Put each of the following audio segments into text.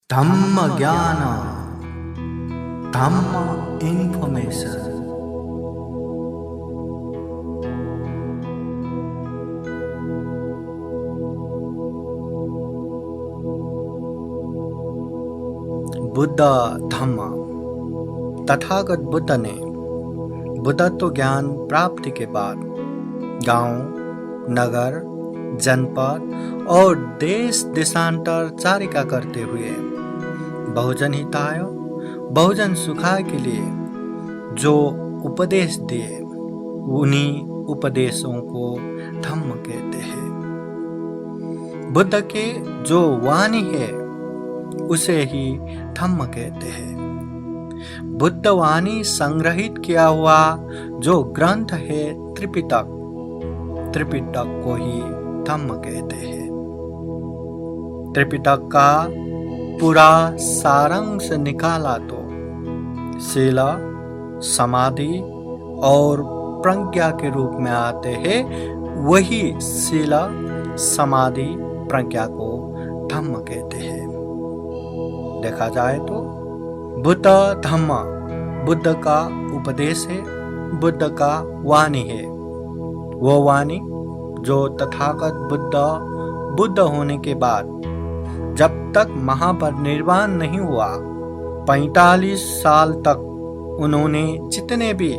धम्म ज्ञान धम्म इंफॉर्मेशन। बुद्ध धम्म। तथागत बुद्ध ने बुद्धत्व ज्ञान प्राप्ति के बाद गांव, नगर, जनपद और देश देशांतर चारिका करते हुए बहुजन हिताय बहुजन सुखाय के लिए जो उपदेश दिए उन्हीं उपदेशों को धम्म कहते हैं। बुद्ध के जो वाणी है उसे ही धम्म कहते हैं। बुद्ध वाणी संग्रहित किया हुआ जो ग्रंथ है त्रिपिटक को ही धम्म कहते हैं। त्रिपिटक का पूरा सारांश निकाला तो शील, समाधि और प्रज्ञा के रूप में आते हैं। वही शील, समाधि, प्रज्ञा को धम्म कहते हैं। देखा जाए तो बुद्ध धम्म बुद्ध का उपदेश है, बुद्ध का वाणी है। वो वाणी जो तथागत बुद्ध होने के बाद जब तक महापरिनिर्वाण नहीं हुआ 45 साल तक उन्होंने जितने भी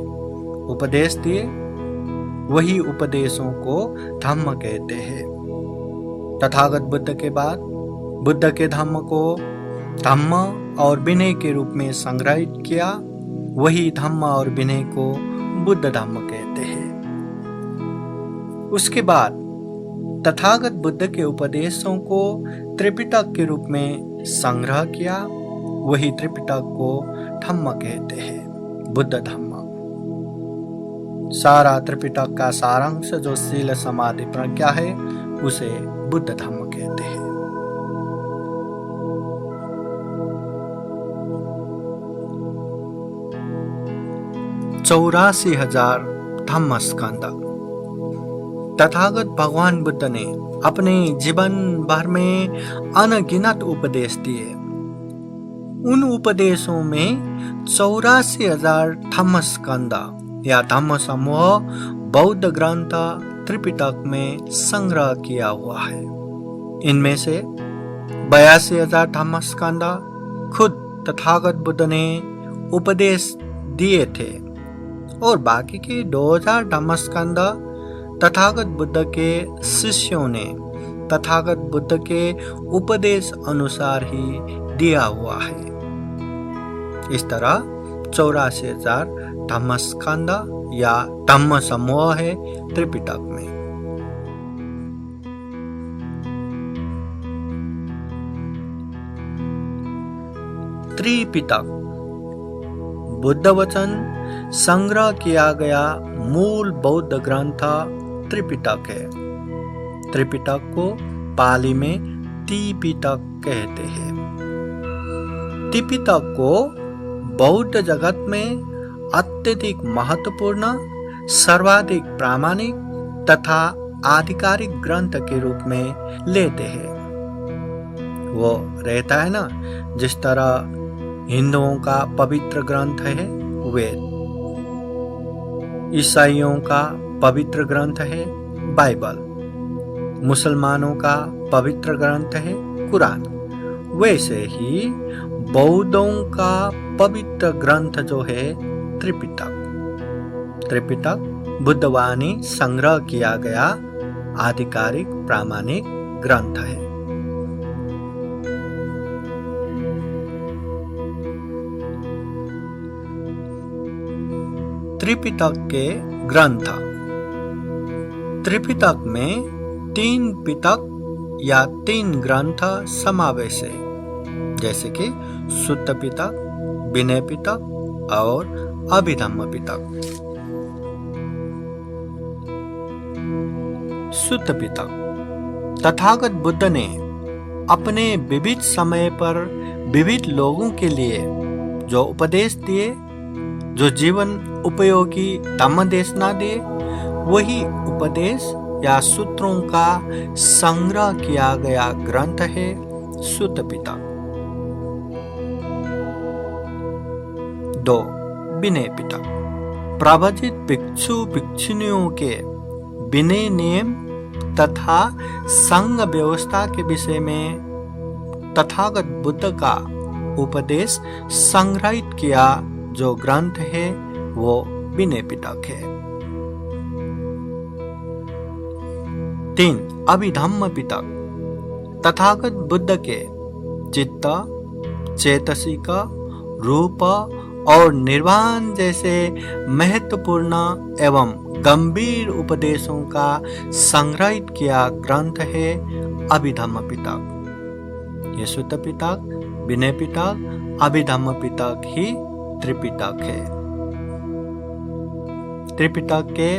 उपदेश दिए वही उपदेशों को धम्म कहते हैं। तथागत बुद्ध के बाद बुद्ध के धम्म को धम्म और विनय के रूप में संग्रहित किया। वही धम्म और विनय को बुद्ध धम्म कहते हैं। उसके बाद तथागत बुद्ध के उपदेशों को त्रिपिटक के रूप में संग्रह किया। वही त्रिपिटक को धम्म कहते हैं, बुद्ध धम्म। सारा त्रिपिटक का सारांश जो शील, समाधि, प्रज्ञा है उसे बुद्ध धम्म कहते हैं। चौरासी 84,000 धम्म स्कंद। तथागत भगवान बुद्ध ने अपने जीवन भर में अनगिनत उपदेश दिए। उन उपदेशों में 84,000 धम्म स्कंद या धम्म समूह बौद्ध ग्रंथ त्रिपिटक में संग्रह किया हुआ है। इनमें से 82,000 धम्म स्कंद खुद तथागत बुद्ध ने उपदेश दिए थे और बाकी के 2,000 धम्म स्कंद तथागत बुद्ध के शिष्यों ने तथागत बुद्ध के उपदेश अनुसार ही दिया हुआ है। इस तरह 84,000 धम्म स्कंद या धम्म समूह है त्रिपिटक में। त्रिपिटक बुद्ध वचन संग्रह किया गया मूल बौद्ध ग्रंथ त्रिपिटक है। त्रिपिटक को पाली में तिपिटक कहते हैं। त्रिपिटक को बौद्ध जगत में अत्यधिक महत्वपूर्ण, सर्वाधिक प्रामाणिक तथा आधिकारिक ग्रंथ के रूप में लेते हैं। वो रहता है ना, जिस तरह हिंदुओं का पवित्र ग्रंथ है वेद, ईसाइयों का पवित्र ग्रंथ है बाइबल, मुसलमानों का पवित्र ग्रंथ है कुरान, वैसे ही बौद्धों का पवित्र ग्रंथ जो है त्रिपिटक। त्रिपिटक बुद्धवाणी संग्रह किया गया आधिकारिक प्रामाणिक ग्रंथ है। त्रिपिटक के ग्रंथ। त्रिपिटक में 3 पिटक या 3 ग्रंथ समावेश है, जैसे कि सुत्त पिटक, विनय पिटक और अभिधम्म पिटक। सुत्त पिटक तथागत बुद्ध ने अपने विविध समय पर विविध लोगों के लिए जो उपदेश दिए, जो जीवन उपयोगी धम्म देशना दिए, वही उपदेश या सूत्रों का संग्रह किया गया ग्रंथ है सुत्त पिटक। 2. विनय पिटक। प्रवचित भिक्षु भिक्षुणियों के विनय नियम तथा संघ व्यवस्था के विषय में तथागत बुद्ध का उपदेश संग्रहित किया जो ग्रंथ है वो विनय पिटक है। 3. अभिधम्म पिटक। तथागत बुद्ध के चित्त, चेतसिक, रूप और निर्वाण जैसे महत्वपूर्ण एवं गंभीर उपदेशों का संग्रहित किया ग्रंथ है अभिधम्म पिटक। ये सुत्त पिटक, विनय पिटक, अभिधम्म पिटक ही त्रिपिटक है। त्रिपिटक के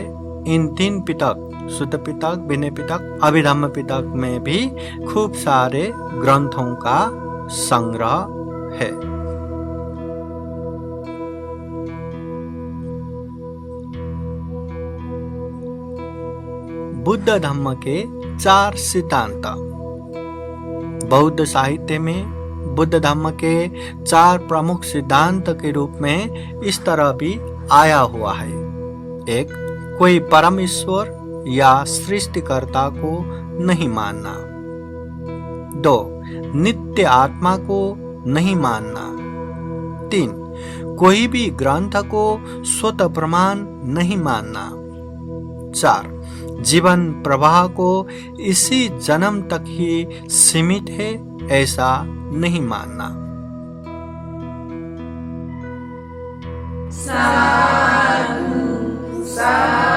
इन 3 पिटक सुत्त पिटक, विनय पिटक, अभिधम्म पिटक में भी खूब सारे ग्रंथों का संग्रह है। बुद्ध धम्म के 4 सिद्धांत। बौद्ध साहित्य में बुद्ध धम्म के 4 प्रमुख सिद्धांत के रूप में इस तरह भी आया हुआ है। 1. कोई परम ईश्वर या सृष्टिकर्ता को नहीं मानना। 2. नित्य आत्मा को नहीं मानना। 3. कोई भी ग्रंथ को स्वतः प्रमाण नहीं मानना। 4. जीवन प्रवाह को इसी जन्म तक ही सीमित है ऐसा नहीं मानना। साधु साधु।